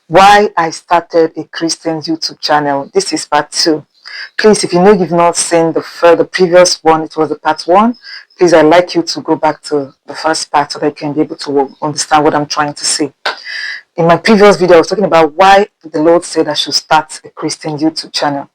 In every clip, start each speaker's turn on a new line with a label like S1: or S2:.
S1: Why I started a Christian YouTube channel. This is part 2. Please, if you know you've not seen the previous one, it was the part 1. Please, I'd like you to go back to the first part so that you can be able to understand what I'm trying to say. In my previous video, I was talking about why the Lord said I should start a Christian YouTube channel.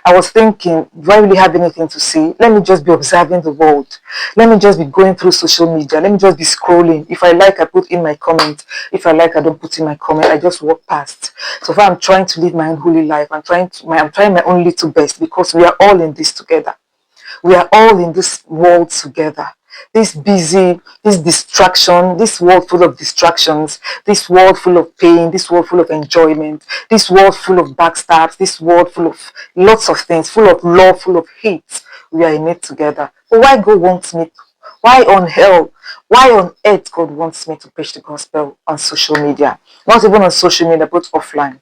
S1: I was thinking, do I really have anything to say? Let me just be observing the world. Let me just be going through social media. Let me just be scrolling. If I like, I put in my comment. If I like, I don't put in my comment. I just walk past. So far, I'm trying to live my own holy life. I'm trying my own little best, because we are all in this together. We are all in this world together. This busy, this distraction, this world full of distractions, this world full of pain, this world full of enjoyment, this world full of backstabs, this world full of lots of things, full of love, full of hate. We are in it together. But why God wants me? Why on hell? Why on earth God wants me to preach the gospel on social media? Not even on social media, but offline.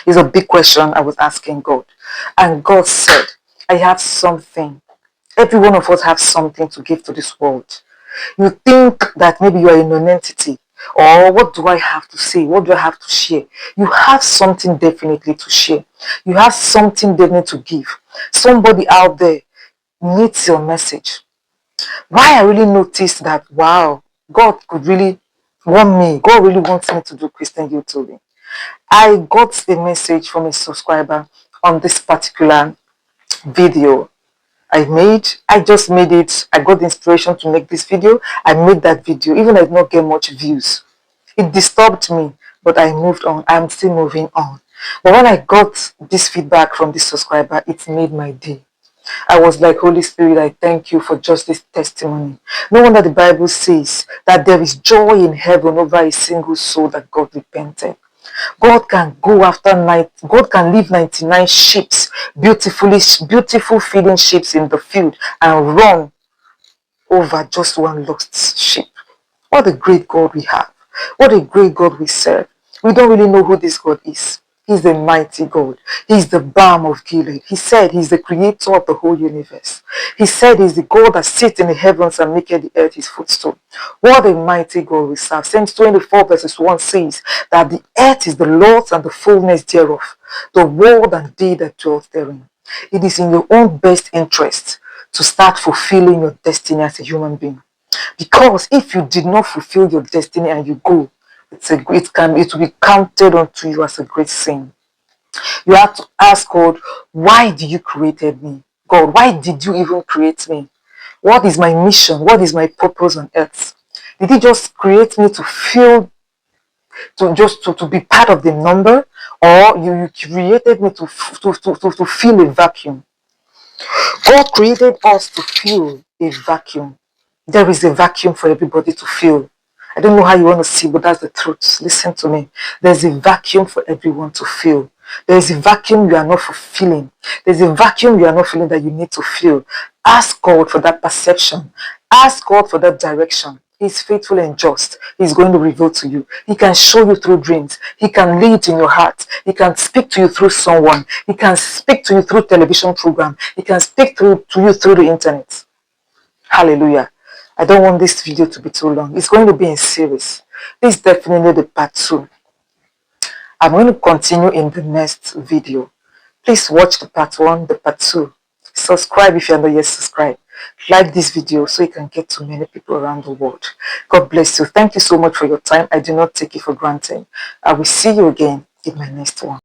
S1: Is a big question I was asking God. And God said, I have something. Every one of us have something to give to this world. You think that maybe you are a non-entity, or what do I have to say? What do I have to share? You have something definitely to share. You have something definitely to give. Somebody out there needs your message. Why I really noticed that, wow, God could really want me. God really wants me to do Christian YouTubing. I got a message from a subscriber on this particular video I just made it. I got the inspiration to make this video. I made that video, even I did not get much views. It disturbed me, but I moved on. I'm still moving on. But when I got this feedback from this subscriber, it made my day. I was like, Holy Spirit, I thank you for just this testimony. No wonder the Bible says that there is joy in heaven over a single soul that God repented. God can go after God can leave 99 sheep, beautiful feeding sheep in the field, and run over just one lost sheep. What a great God we have. What a great God we serve. We don't really know who this God is. He's the mighty God. He's the balm of Gilead. He said he's the creator of the whole universe. He said he's the God that sits in the heavens and maketh the earth his footstool. What a mighty God we serve. Psalms 24 verses 1 says that the earth is the Lord's and the fullness thereof, the world and they that dwell therein. It is in your own best interest to start fulfilling your destiny as a human being. Because if you did not fulfill your destiny and you go, it will be counted unto you as a great sin. You have to ask God, why did you created me? God, why did you even create me? What is my mission? What is my purpose on earth? Did he just create me to feel, to be part of the number? Or you created me to fill a vacuum? God created us to fill a vacuum. There is a vacuum for everybody to fill. I don't know how you want to see, but that's the truth. Listen to me. There's a vacuum for everyone to fill. There's a vacuum you are not fulfilling. There's a vacuum you are not feeling that you need to fill. Ask God for that perception. Ask God for that direction. He's faithful and just. He's going to reveal to you. He can show you through dreams. He can lead in your heart. He can speak to you through someone. He can speak to you through television program. He can speak to you through the internet. Hallelujah. I don't want this video to be too long. It's going to be in series. This is definitely the part 2. I'm going to continue in the next video. Please watch the part 1, the part 2. Subscribe if you're not yet subscribed. Like this video so you can get to many people around the world. God bless you. Thank you so much for your time. I do not take it for granted. I will see you again in my next one.